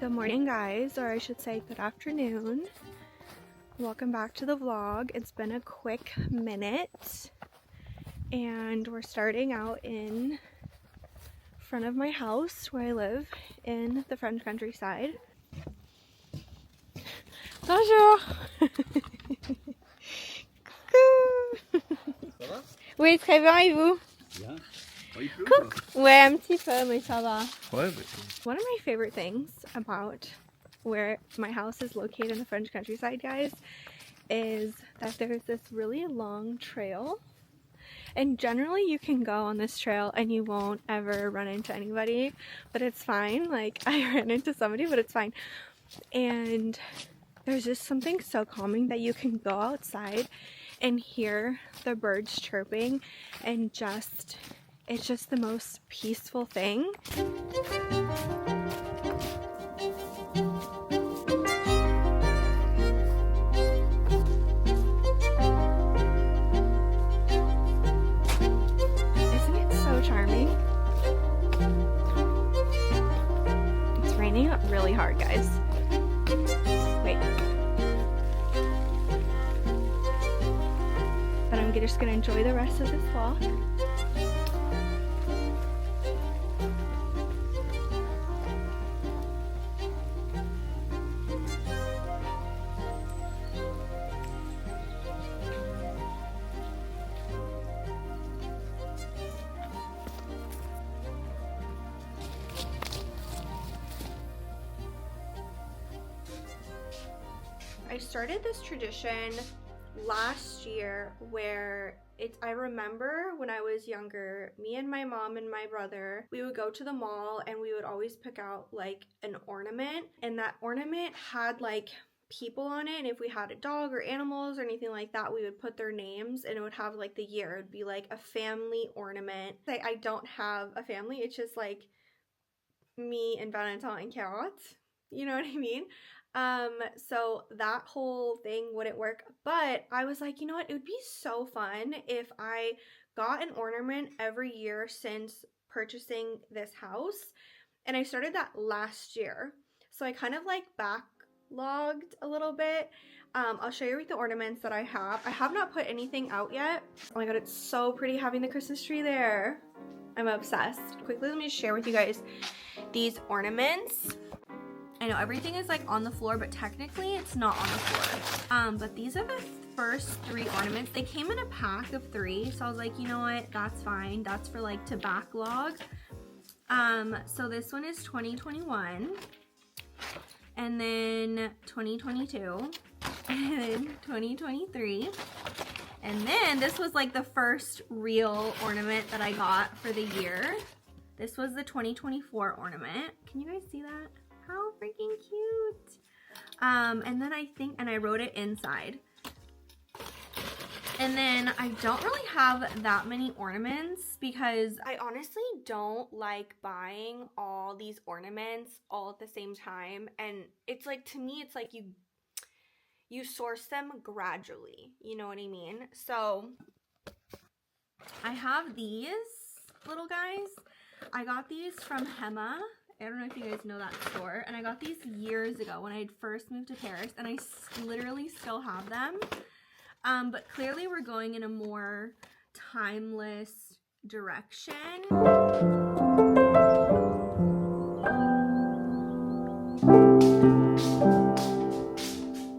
Good morning, guys, or I should say good afternoon. Welcome back to the vlog. It's been a quick minute and we're starting out in front of my house where I live in the French countryside. Bonjour. Ça va? Oui, très bien, et vous? Bien. Oh, il pleut, Cool. Ouais, un petit peu, mais ça va. Ouais, One of my favorite things about where my house is located in the French countryside, guys, is that there's this really long trail. And generally you can go on this trail and you won't ever run into anybody, but it's fine. Like, I ran into somebody, but it's fine. And there's just something so calming that you can go outside and hear the birds chirping and it's just the most peaceful thing. Isn't it so charming? It's raining really hard, guys. Wait. But I'm just gonna enjoy the rest of this walk. I started this tradition last year where I remember when I was younger, me and my mom and my brother, we would go to the mall and we would always pick out like an ornament, and that ornament had like people on it, and if we had a dog or animals or anything like that, we would put their names and it would have like the year. It would be like a family ornament. I don't have a family, it's just like me and Valentin and Carrot, you know what I mean? So that whole thing wouldn't work, but I was like, you know what, it would be so fun if I got an ornament every year since purchasing this house. And I started that last year, so I kind of like backlogged a little bit. I'll show you the ornaments that I have not put anything out yet. Oh my god, it's so pretty having the Christmas tree there. I'm obsessed. Quickly, let me share with you guys these ornaments. I know everything is like on the floor, but technically it's not on the floor. But these are the first 3 ornaments. They came in a pack of 3, so I was like, you know what, that's fine. That's for like to backlog. So this one is 2021, and then 2022, and then 2023. And then this was like the first real ornament that I got for the year. This was the 2024 ornament. Can you guys see that? How freaking cute. And then I wrote it inside. And then I don't really have that many ornaments because I honestly don't like buying all these ornaments all at the same time. And it's like, to me, it's like you source them gradually, you know what I mean? So I have these little guys. I got these from Hema. I don't know if you guys know that store, and I got these years ago when I had first moved to Paris, and I literally still have them. But clearly we're going in a more timeless direction.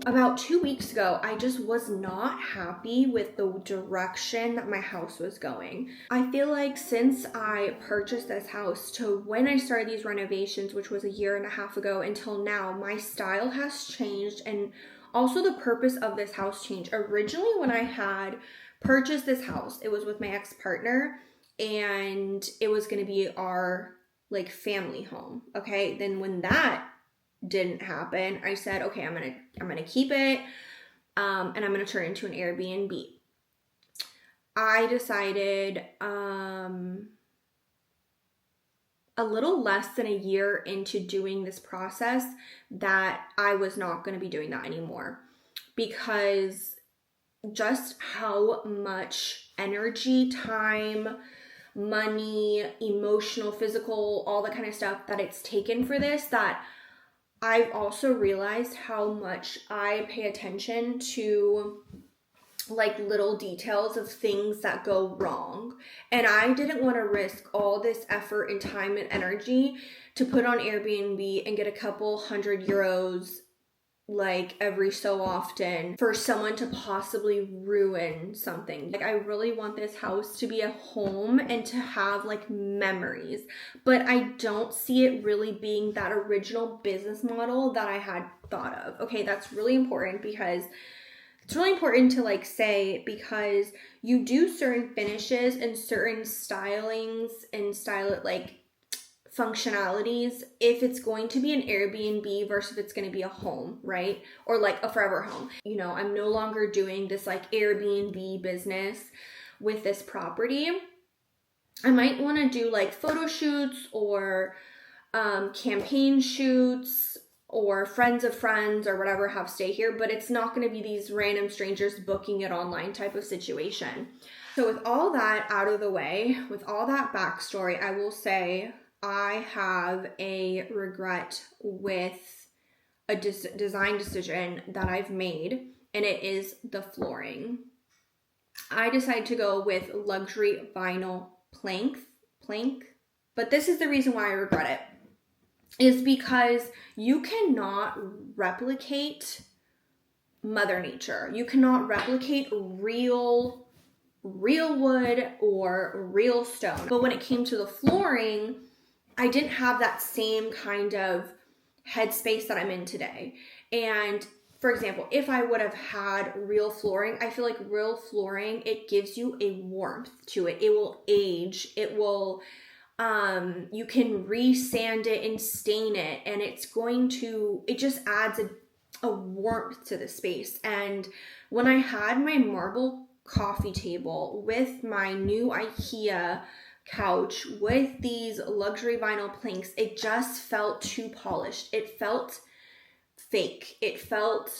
About 2 weeks ago, I just was not happy with the direction that my house was going. I feel like since I purchased this house to when I started these renovations, which was 1.5 years ago, until now, my style has changed, and also the purpose of this house changed. Originally, when I had purchased this house, it was with my ex-partner, and it was going to be our like family home. Okay, then when that didn't happen, I said, okay, I'm gonna keep it, and I'm gonna turn it into an Airbnb. I decided a little less than 1 year into doing this process that I was not going to be doing that anymore, because just how much energy, time, money, emotional, physical, all that kind of stuff that it's taken for this, that I've also realized how much I pay attention to like little details of things that go wrong. And I didn't want to risk all this effort and time and energy to put on Airbnb and get a couple €100 like every so often for someone to possibly ruin something. Like I really want this house to be a home and to have like memories, but I don't see it really being that original business model that I had thought of. Okay, that's really important because it's really important to like say, because you do certain finishes and certain stylings and style it like functionalities if it's going to be an Airbnb versus if it's going to be a home, right? Or like a forever home. You know, I'm no longer doing this like Airbnb business with this property. I might want to do like photo shoots or campaign shoots or friends of friends or whatever have stay here, but it's not going to be these random strangers booking it online type of situation. So with all that out of the way, with all that backstory, I will say I have a regret with a design decision that I've made, and it is the flooring. I decided to go with luxury vinyl plank, but this is the reason why I regret it, is because you cannot replicate Mother Nature. You cannot replicate real wood or real stone. But when it came to the flooring, I didn't have that same kind of headspace that I'm in today. And for example, if I would have had real flooring, I feel like real flooring, it gives you a warmth to it. It will age. It will, you can re-sand it and stain it. And it just adds a warmth to the space. And when I had my marble coffee table with my new IKEA couch with these luxury vinyl planks, it just felt too polished. It felt fake. It felt,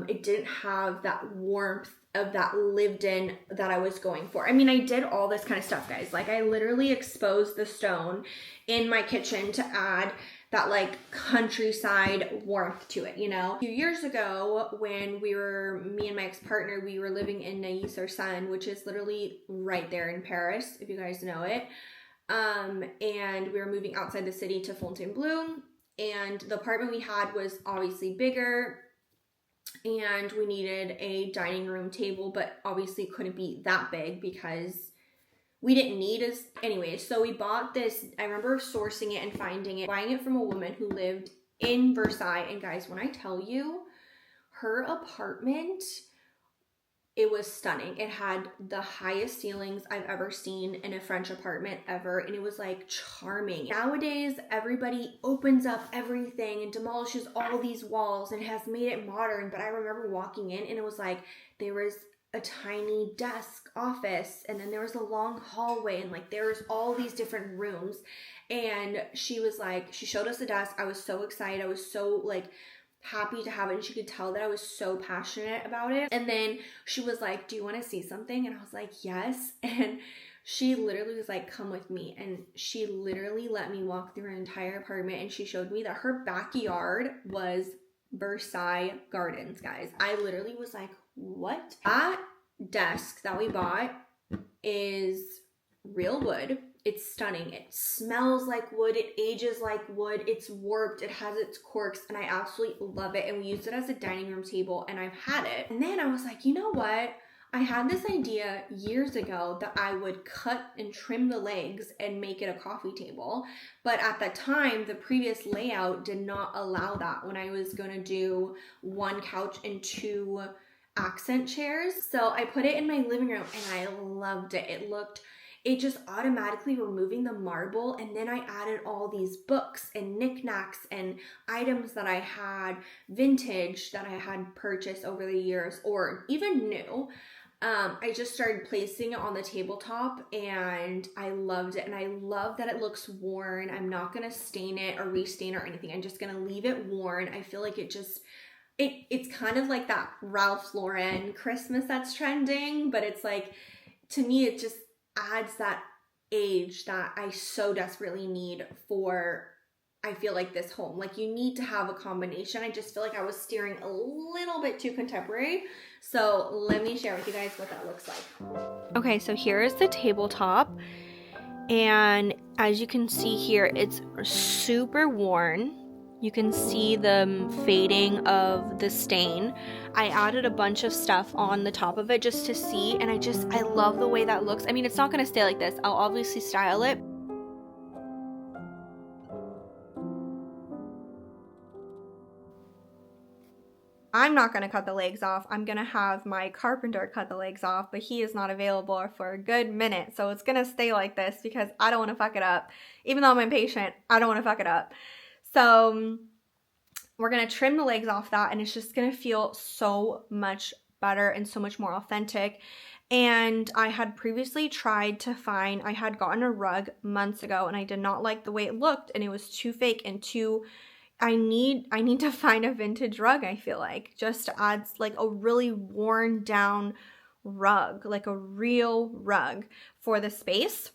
it didn't have that warmth of that lived in that I was going for. I mean, I did all this kind of stuff, guys. Like I literally exposed the stone in my kitchen to add that like countryside warmth to it, you know? A few years ago when me and my ex-partner, we were living in Neuilly-sur-Seine, which is literally right there in Paris, if you guys know it. And we were moving outside the city to Fontainebleau, and the apartment we had was obviously bigger, and we needed a dining room table, but obviously couldn't be that big because we didn't need us anyway. So we bought this. I remember sourcing it and buying it from a woman who lived in Versailles. And guys, when I tell you, her apartment, it was stunning. It had the highest ceilings I've ever seen in a French apartment ever. And it was like charming. Nowadays, everybody opens up everything and demolishes all these walls and has made it modern. But I remember walking in and it was like, there was a tiny desk office, and then there was a long hallway, and like there was all these different rooms. And she showed us the desk. I was so excited. I was so like happy to have it, and she could tell that I was so passionate about it. And then she was like, do you want to see something? And I was like, yes. And she literally was like, come with me. And she literally let me walk through her entire apartment, and she showed me that her backyard was Versailles Gardens, guys. I literally was like, what? That desk that we bought is real wood. It's stunning. It smells like wood. It ages like wood. It's warped. It has its quirks, and I absolutely love it. And we used it as a dining room table, and I've had it. And then I was like, you know what? I had this idea years ago that I would cut and trim the legs and make it a coffee table. But at the time, the previous layout did not allow that when I was going to do one couch and two accent chairs. So I put it in my living room, and I loved it. It just automatically removing the marble, and then I added all these books and knickknacks and items that I had vintage that I had purchased over the years or even new. I just started placing it on the tabletop, and I loved it. And I love that it looks worn. I'm not going to stain it or restain or anything. I'm just going to leave it worn. I feel like it's kind of like that Ralph Lauren Christmas that's trending, but it's like, to me, it just adds that age that I so desperately need for I feel like this home. Like you need to have a combination. I just feel like I was steering a little bit too contemporary. So let me share with you guys what that looks like. Okay, so here is the tabletop. And as you can see here, it's super worn. You can see the fading of the stain. I added a bunch of stuff on the top of it just to see, and I love the way that looks. I mean, it's not gonna stay like this. I'll obviously style it. I'm not gonna cut the legs off. I'm gonna have my carpenter cut the legs off, but he is not available for a good minute. So it's gonna stay like this because I don't wanna fuck it up. Even though I'm impatient, I don't wanna fuck it up. So we're gonna trim the legs off that, and it's just gonna feel so much better and so much more authentic. And I had previously tried to find, I had gotten a rug months ago and I did not like the way it looked, and it was too fake and too, I need to find a vintage rug, I feel like, just to add like a really worn down rug, like a real rug for the space.